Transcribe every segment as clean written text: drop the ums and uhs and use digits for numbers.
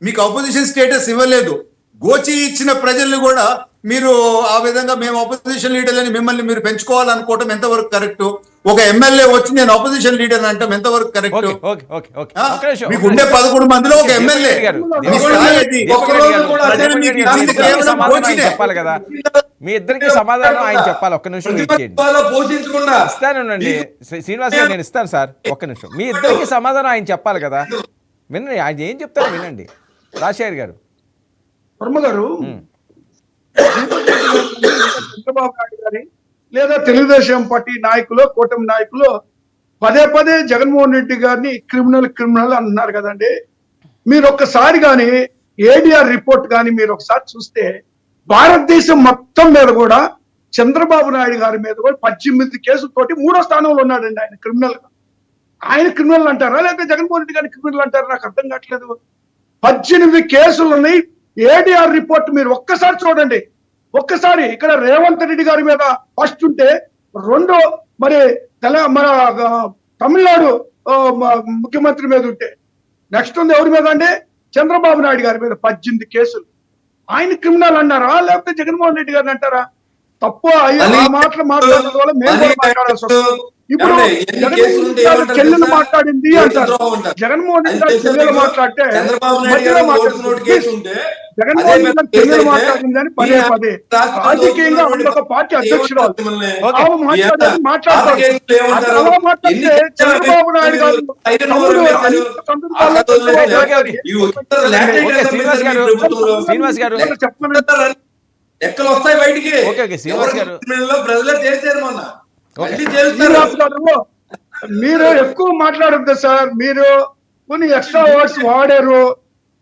మీకు opposition status ఇవ్వలేదు. గోచి ఇచ్చిన ప్రజల్ని కూడా మీరు ఆ విధంగా మేము అపోజిషన్ లీడర్లని మిమ్మల్ని మీరు పెంచుకోవాలనుకోవటం ఎంతవరకు కరెక్ట్? ఒక ఎమ్మెల్యే వచ్చి నేను అపోజిషన్ లీడర్ అంటాం ఎంతవరకు కరెక్ట్? మీకు ఉండే 11 మందిలో ఒక ఎమ్మెల్యే చెప్పాలి కదా. మీ ఇద్దరికి సమాధానం ఆయన చెప్పాలి. ఒక్క నిమిషం ఇస్తానండి శ్రీనివాస్ గారు, నేను ఇస్తాను సార్. ఒక్క నిమిషం, మీ ఇద్దరికి సమాధానం ఆయన చెప్పాలి కదా. వినండి ఆయన ఏం చెప్తారు వినండి. రాజశేఖర్ గారు, వర్మ గారు, చంద్రబాబు నాయుడు గారి లేదా తెలుగుదేశం పార్టీ నాయకులు, కూటమి నాయకులు పదే పదే జగన్మోహన్ రెడ్డి గారిని క్రిమినల్ అంటున్నారు కదండి. మీరు ఒక్కసారి కానీ ఏడీఆర్ రిపోర్ట్ కానీ మీరు ఒకసారి చూస్తే భారతదేశం మొత్తం మీద కూడా చంద్రబాబు నాయుడు గారి మీద కూడా 18 కేసులతోటి 3వ స్థానంలో ఉన్నాడండి ఆయన క్రిమినల్ గా. ఆయన క్రిమినల్ అంటారా లేకపోతే జగన్మోహన్ రెడ్డి గారిని క్రిమినల్ అంటారా నాకు అర్థం కావట్లేదు. 18 కేసులని ఏడీఆర్ రిపోర్ట్ మీరు ఒక్కసారి చూడండి. ఒక్కసారి ఇక్కడ రేవంత్ రెడ్డి గారి మీద ఫస్ట్ ఉంటే, రెండో మరి మన తమిళనాడు ముఖ్యమంత్రి మీద ఉంటే, నెక్స్ట్ ఉంది ఎవరి మీద అంటే చంద్రబాబు నాయుడు గారి మీద 18 కేసులు. ఆయన క్రిమినల్ అన్నారా లేకపోతే జగన్మోహన్ రెడ్డి గారిని అంటారా? తప్పు ఆ మాటలు మాట్లాడడం వల్ల మేము కూడా మాట్లాడాల్సి వస్తుంది. ఇప్పుడు చెల్లెలు మాట్లాడింది అంటారు, జగన్మోహన్ రెడ్డి గారు చెల్లెలు మాట్లాడితే జగన్మోహన్ రెడ్డి గారు చెల్లెలు మాట్లాడిందని పదే పదే రాజకీయంగా ఒక పార్టీ అధ్యక్షురాలు మాట్లాడతారు. మాట్లాడితే చంద్రబాబు నాయుడు గారు ఎక్కడ వస్తాయి బయటికి? ప్రజలే చేశారు మొన్న. మీరు ఎక్కువ మాట్లాడద్దు సార్. మీరు కొన్ని ఎక్స్ట్రా వర్డ్స్ వాడారు,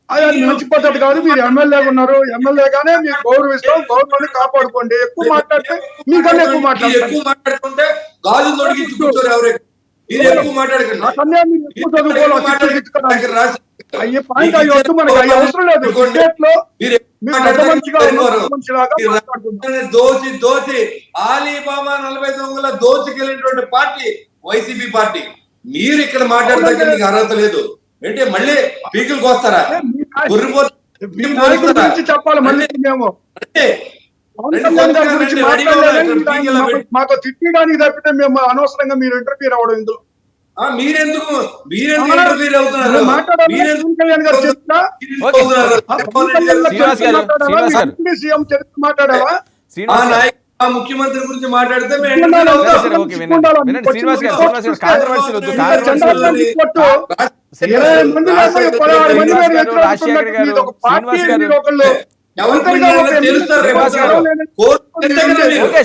అది మంచి పద్ధతి కాదు. మీరు ఎమ్మెల్యేగా ఉన్నారు, ఎమ్మెల్యేగానే మీరు గౌరవిస్తాం, గౌరవాన్ని కాపాడుకోండి. ఎక్కువ మాట్లాడితే మీకన్నా ఎక్కువ మాట్లాడుతుంటే గాజు తొడిగించి కూర్చోరు ఎవరు. మీరు ఎక్కువ మాట్లాడకండి. ఎక్కువ చదువుకోవాలి. అయ్యే పాయింట్ అయ్యొద్దు, మనకి అయ్యే అవసరం లేదు. స్టేట్లో దోచి దోచి ఆలీబాబా 40 దొంగల దోచుకెళ్ళినటువంటి పార్టీ వైసీపీ పార్టీ. మీరు ఇక్కడ మాట్లాడడానికి మీకు అర్హత లేదు. ఏంటి మళ్ళీ పీకులకు వస్తారా? చెప్పాలి మళ్ళీ మేము మాకు తిట్టడానికి తప్పితే మేము అనవసరంగా మీరు ఇంటర్ఫీర్ అవ్వడం ఇందులో. మీరెందుకు ఇంటర్ఫీర్ అవుతున్నారు? సీఎం చరిత్ర మాట్లాడావా? ముఖ్యమంత్రి గురించి మాట్లాడితే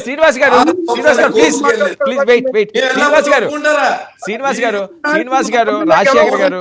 శ్రీనివాస్ గారు ప్లీజ్ వెయిట్. శ్రీనివాస్ గారు రాజశేఖర్ గారు